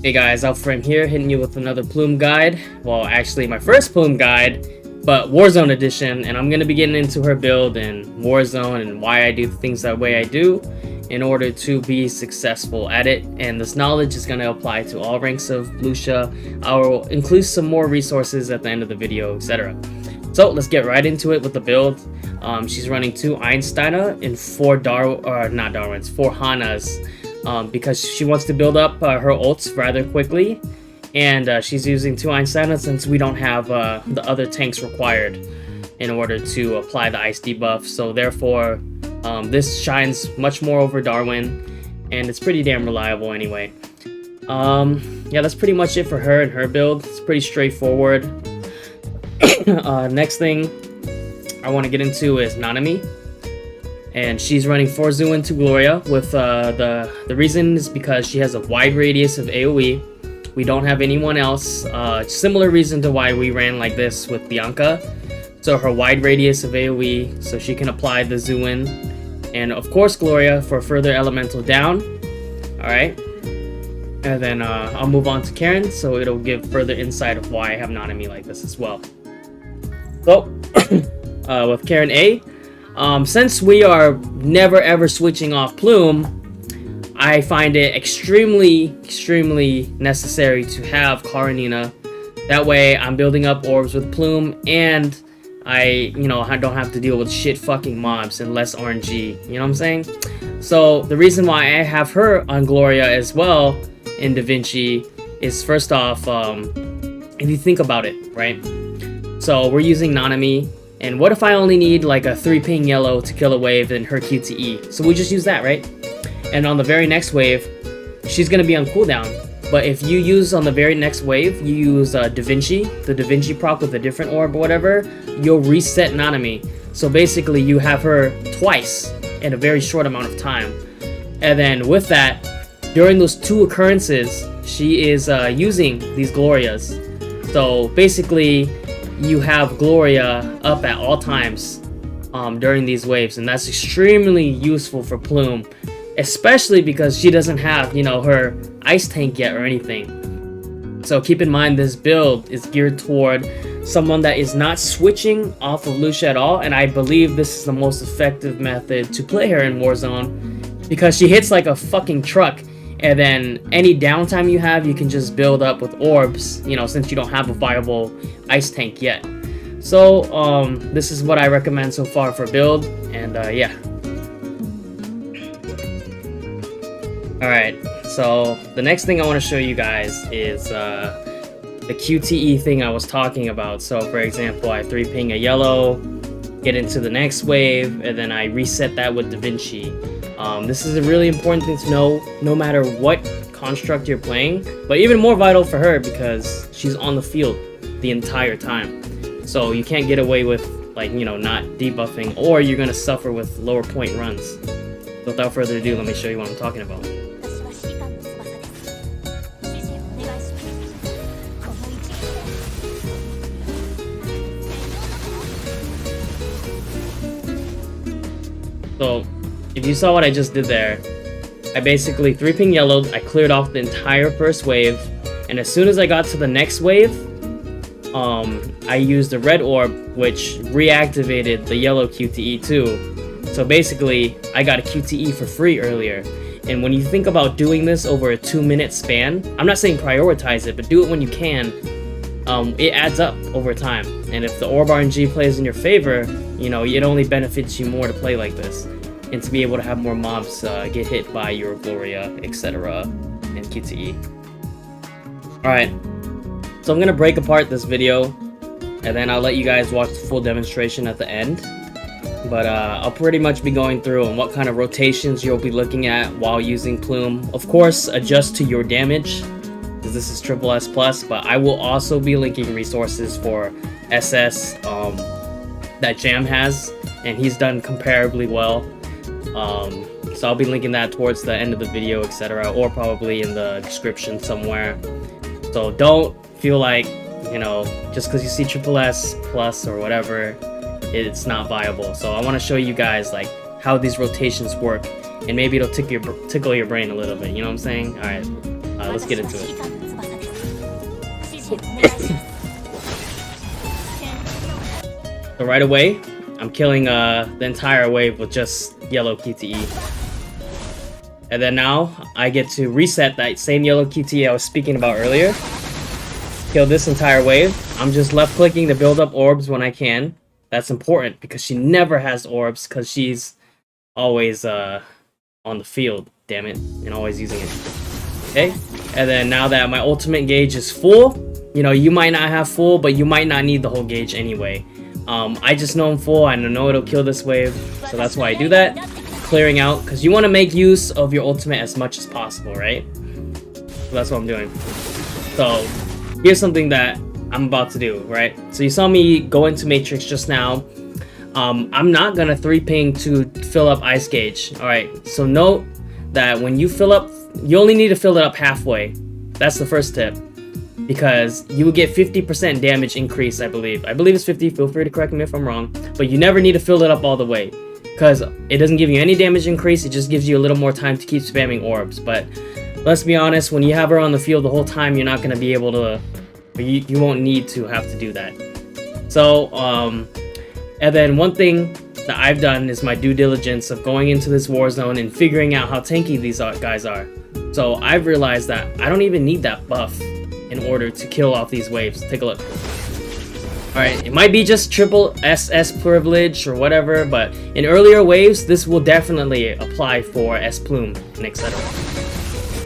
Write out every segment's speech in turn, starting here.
Hey guys, Outframe here, hitting you with another Plume guide. Well, actually my first Plume guide, but Warzone edition, and I'm going to be getting into her build in Warzone and why I do things that way I do in order to be successful at it. And this knowledge is going to apply to all ranks of Lucia. I will include some more resources at the end of the video, etc. So let's get right into it with the build. She's running 2 Einsteiner and 4 4 Hanas. Because she wants to build up her ults rather quickly, and she's using 2 Einsteiner since we don't have the other tanks required in order to apply the ice debuff. So therefore, this shines much more over Darwin, and it's pretty damn reliable anyway. Yeah, that's pretty much it for her and her build. It's pretty straightforward. Next thing I want to get into is Nanami. And she's running 4 Zoo into Gloria with the reason is because she has a wide radius of AoE. We don't have anyone else. Similar reason to why we ran like this with Bianca. So her wide radius of AoE, so she can apply the Zoo in. And of course Gloria for further elemental down. Alright. And then I'll move on to Karen, so it'll give further insight of why I have Nanami like this as well. So, with Karen A, since we are never ever switching off Plume, I find it extremely necessary to have Karenina. That way I'm building up orbs with Plume, and I don't have to deal with shit fucking mobs and less RNG, you know what I'm saying? So the reason why I have her on Gloria as well in Da Vinci is, first off, if you think about it, right? So we're using Nanami. And what if I only need like a 3 ping yellow to kill a wave in her QTE? So we just use that, right? And on the very next wave, she's gonna be on cooldown. But if you use on the very next wave, you use Da Vinci, the Da Vinci proc with a different orb or whatever, you'll reset Nanami. So basically you have her twice in a very short amount of time. And then with that, during those 2 occurrences, she is using these Glorias. So basically, you have Gloria up at all times during these waves, and that's extremely useful for Plume, especially because she doesn't have, her ice tank yet or anything. So keep in mind, this build is geared toward someone that is not switching off of Lucia at all, and I believe this is the most effective method to play her in Warzone, because she hits like a fucking truck. And then any downtime you have, you can just build up with orbs, since you don't have a viable ice tank yet. So, this is what I recommend so far for build, and yeah. Alright, so the next thing I want to show you guys is the QTE thing I was talking about. So, for example, I 3 ping a yellow, get into the next wave, and then I reset that with Da Vinci. This is a really important thing to know, no matter what construct you're playing, but even more vital for her because she's on the field the entire time. So you can't get away with, not debuffing, or you're gonna suffer with lower point runs. So without further ado, let me show you what I'm talking about. So, if you saw what I just did there, I basically 3 ping yellowed, I cleared off the entire first wave, and as soon as I got to the next wave, I used the red orb, which reactivated the yellow QTE too. So basically, I got a QTE for free earlier. And when you think about doing this over a 2-minute span, I'm not saying prioritize it, but do it when you can, it adds up over time. And if the orb RNG plays in your favor, it only benefits you more to play like this, and to be able to have more mobs get hit by your Gloria, etc. and QTE. Alright, so I'm going to break apart this video, and then I'll let you guys watch the full demonstration at the end. But I'll pretty much be going through on what kind of rotations you'll be looking at while using Plume. Of course, adjust to your damage, because this is SSS+, but I will also be linking resources for SS that Jam has, and he's done comparably well. So I'll be linking that towards the end of the video, etc., or probably in the description somewhere. So don't feel like, just because you see SSS+ or whatever, it's not viable. So I want to show you guys how these rotations work, and maybe it'll tickle your brain a little bit, you know what I'm saying? Alright, Let's get into it. So right away, I'm killing the entire wave with just yellow QTE. And then now, I get to reset that same yellow QTE I was speaking about earlier. Kill this entire wave. I'm just left clicking to build up orbs when I can. That's important because she never has orbs because she's always on the field, damn it, and always using it. Okay, and then now that my ultimate gauge is full, you know, you might not have full, but you might not need the whole gauge anyway. I just know I'm full, I know it'll kill this wave, so that's why I do that. Clearing out, because you want to make use of your ultimate as much as possible, right? So that's what I'm doing. So here's something that I'm about to do, right? So you saw me go into Matrix just now. I'm not gonna 3-ping to fill up ice gauge. Alright, so note that when you fill up, you only need to fill it up halfway. That's the first tip. Because you will get 50% damage increase, I believe. I believe it's 50, feel free to correct me if I'm wrong. But you never need to fill it up all the way. Because it doesn't give you any damage increase, it just gives you a little more time to keep spamming orbs. But let's be honest, when you have her on the field the whole time, you're not going to be able to, you won't need to have to do that. So, and then one thing that I've done is my due diligence of going into this war zone and figuring out how tanky these guys are. So I've realized that I don't even need that buff in order to kill off these waves. Take a look. Alright, it might be just triple SS privilege or whatever, but in earlier waves, this will definitely apply for S Plume and etc.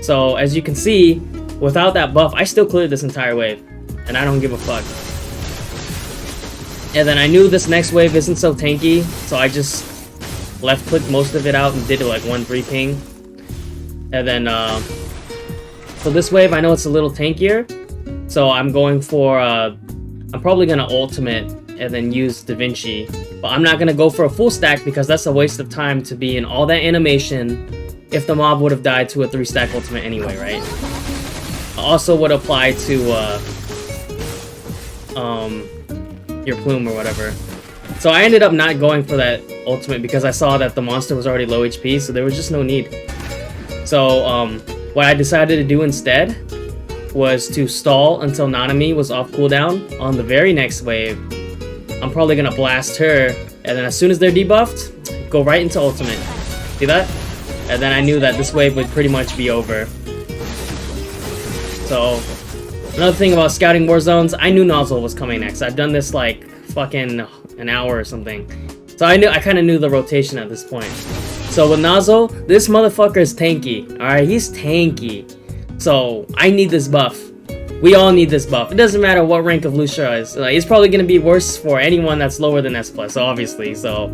So as you can see, without that buff, I still cleared this entire wave, and I don't give a fuck. And then I knew this next wave isn't so tanky, so I just left clicked most of it out and did like 1-3 ping. And then, so this wave, I know it's a little tankier, so I'm going for, I'm probably gonna ultimate and then use Da Vinci, but I'm not gonna go for a full stack because that's a waste of time to be in all that animation if the mob would have died to a 3-stack ultimate anyway, right? Also would apply to your Plume or whatever. So I ended up not going for that ultimate because I saw that the monster was already low HP, so there was just no need. So what I decided to do instead was to stall until Nanami was off cooldown on the very next wave. I'm probably gonna blast her, and then as soon as they're debuffed, go right into ultimate. See that? And then I knew that this wave would pretty much be over. So, another thing about scouting war zones, I knew Nozzle was coming next. I've done this like fucking an hour or something. So I kind of knew the rotation at this point. So with Nozzle, this motherfucker is tanky. Alright, he's tanky. So, I need this buff. We all need this buff. It doesn't matter what rank of Lucia is. It's probably going to be worse for anyone that's lower than S+, obviously. So,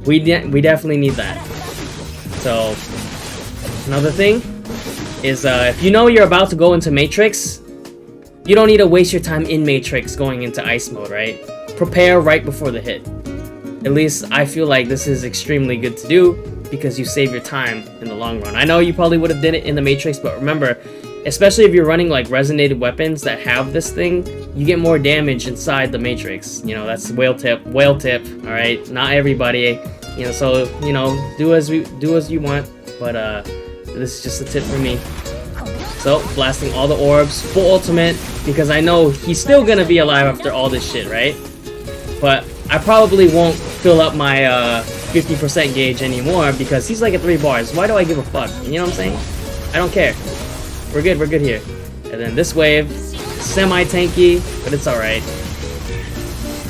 we definitely need that. So, another thing is if you know you're about to go into Matrix, you don't need to waste your time in Matrix going into Ice mode, right? Prepare right before the hit. At least I feel like this is extremely good to do because you save your time in the long run. I know you probably would have did it in the Matrix, but remember, especially if you're running like resonated weapons that have this thing, you get more damage inside the Matrix. You know, that's whale tip, alright? Not everybody, you know, so, you know, do as you want, but this is just a tip for me. So, blasting all the orbs, full ultimate, because I know he's still gonna be alive after all this shit, right? But I probably won't fill up my 50% gauge anymore because he's like at 3 bars. Why do I give a fuck? You know what I'm saying? I don't care. We're good here. And then this wave, semi-tanky, but it's alright.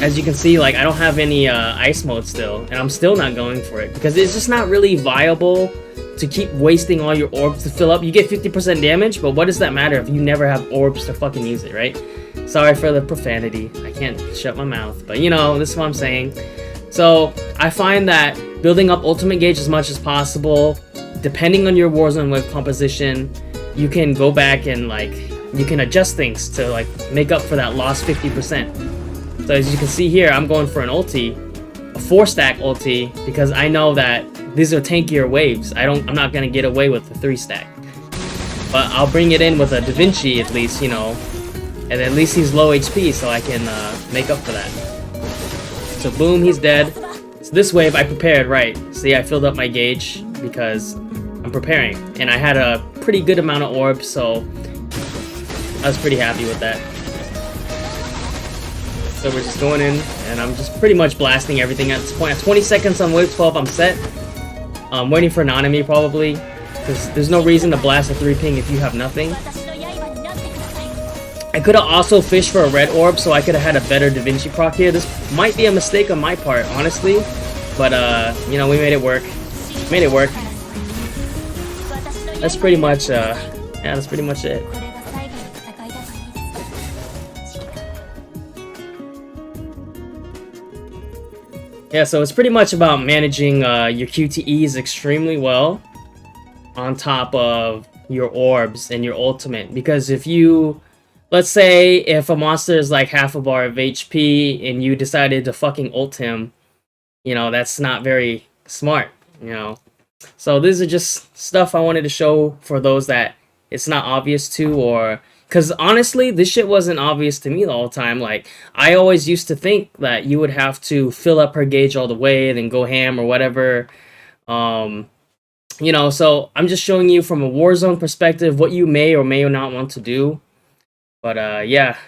As you can see, like, I don't have any ice mode still, and I'm still not going for it because it's just not really viable to keep wasting all your orbs to fill up. You get 50% damage, but what does that matter if you never have orbs to fucking use it, right? Sorry for the profanity. I can't shut my mouth, but you know, this is what I'm saying. So, I find that building up ultimate gauge as much as possible, depending on your Warzone wave composition, you can go back and, like, you can adjust things to, like, make up for that lost 50%. So as you can see here, I'm going for an ulti, a 4-stack ulti, because I know that these are tankier waves. I'm not gonna get away with the 3-stack. But I'll bring it in with a Da Vinci at least, you know, and at least he's low HP, so I can make up for that. So boom, he's dead. So this wave I prepared right. See, I filled up my gauge because I'm preparing, and I had a pretty good amount of orbs, so I was pretty happy with that. So we're just going in, and I'm just pretty much blasting everything at this point. At 20 seconds on wave 12, I'm set. I'm waiting for Nanami probably, because there's no reason to blast a 3-ping if you have nothing. I could have also fished for a red orb, so I could have had a better Da Vinci proc here. This might be a mistake on my part, honestly. But, you know, we made it work. Made it work. That's pretty much, yeah, that's pretty much it. Yeah, so it's pretty much about managing your QTEs extremely well on top of your orbs and your ultimate. Because if you... Let's say if a monster is like half a bar of HP and you decided to fucking ult him, you know, that's not very smart, you know. So these are just stuff I wanted to show for those that it's not obvious to, or... Because honestly, this shit wasn't obvious to me the whole time. Like, I always used to think that you would have to fill up her gauge all the way, then go ham or whatever. You know, so I'm just showing you from a Warzone perspective what you may or may not want to do. But, yeah.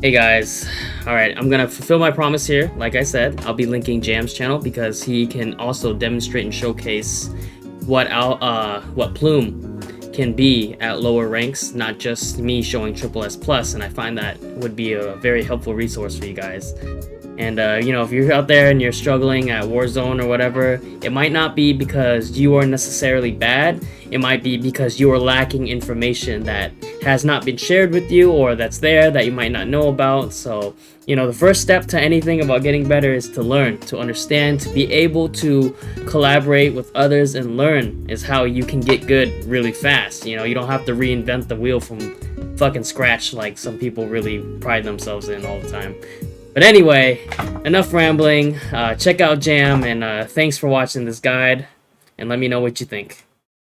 Hey guys, alright, I'm gonna fulfill my promise here. Like I said, I'll be linking Jam's channel because he can also demonstrate and showcase what Plume can be at lower ranks, not just me showing Triple S Plus, and I find that would be a very helpful resource for you guys. And you know, if you're out there and you're struggling at Warzone or whatever, it might not be because you are necessarily bad. It might be because you are lacking information that has not been shared with you, or that's there that you might not know about. So, you know, the first step to anything about getting better is to learn, to understand, to be able to collaborate with others and learn is how you can get good really fast. You know, you don't have to reinvent the wheel from fucking scratch like some people really pride themselves in all the time. But anyway, enough rambling. Check out Jam, and thanks for watching this guide, and let me know what you think.